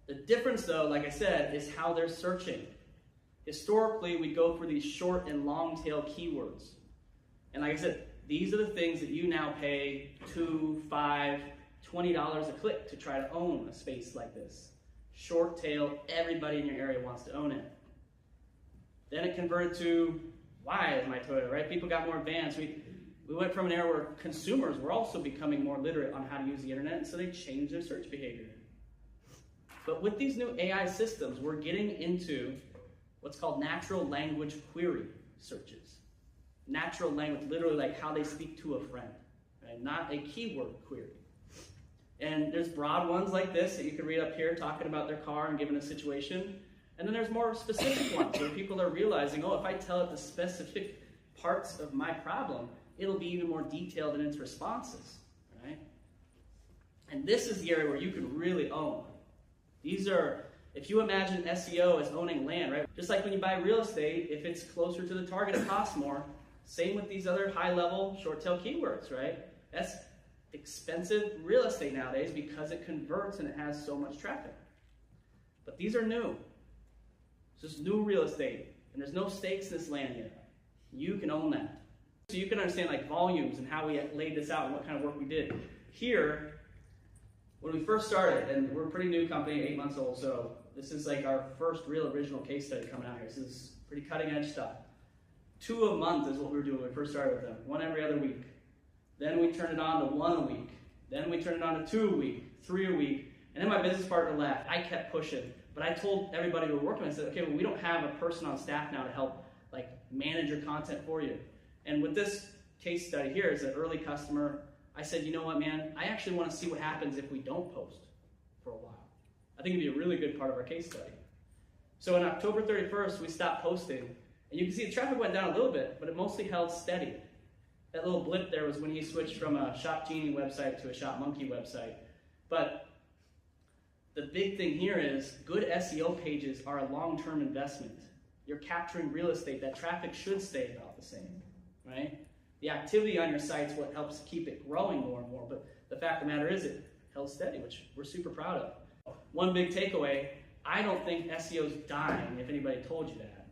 The difference though, like I said, is how they're searching. Historically, we go for these short and long tail keywords. And like I said, these are the things that you now pay $2, $5, $20 a click to try to own a space like this. Short tail, everybody in your area wants to own it. Then it converted to, why is my Toyota, right? People got more advanced. We went from an era where consumers were also becoming more literate on how to use the internet, and so they changed their search behavior. But with these new AI systems, we're getting into what's called natural language query searches. Natural language, literally like how they speak to a friend, right? Not a keyword query. And there's broad ones like this that you can read up here talking about their car and given a situation. And then there's more specific ones where people are realizing, oh, if I tell it the specific parts of my problem, it'll be even more detailed in its responses, right? And this is the area where you can really own. These are, if you imagine SEO as owning land, right? Just like when you buy real estate, if it's closer to the target, it costs more. Same with these other high-level short-tail keywords, right? That's expensive real estate nowadays because it converts and it has so much traffic. But these are new. This is new real estate, and there's no stakes in this land yet. You can own that. So you can understand like volumes and how we laid this out and what kind of work we did. Here, when we first started, and we're a pretty new company, 8 months old, so this is like our first real original case study coming out here. This is pretty cutting edge stuff. 2 a month is what we were doing when we first started with them, 1 every other week. Then we turned it on to 1 a week. Then we turned it on to 2 a week, 3 a week. And then my business partner left. I kept pushing. But I told everybody we were working with, I said, okay, well, we don't have a person on staff now to help like manage your content for you. And with this case study here, as an early customer, I said, you know what, man, I actually want to see what happens if we don't post for a while. I think it'd be a really good part of our case study. So on October 31st, we stopped posting. And you can see the traffic went down a little bit, but it mostly held steady. That little blip there was when he switched from a Shop Genie website to a Shop Monkey website. But the big thing here is good SEO pages are a long-term investment. You're capturing real estate. That traffic should stay about the same, right? The activity on your site is what helps keep it growing more and more. But the fact of the matter is it held steady, which we're super proud of. One big takeaway, I don't think SEO is dying, if anybody told you that.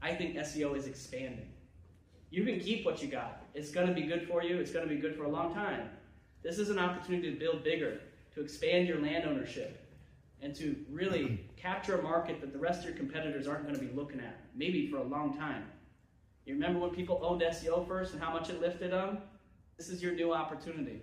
I think SEO is expanding. You can keep what you got. It's going to be good for you. It's going to be good for a long time. This is an opportunity to build bigger, to expand your land ownership, and to really capture a market that the rest of your competitors aren't going to be looking at, maybe for a long time. You remember when people owned SEO first and how much it lifted them? This is your new opportunity.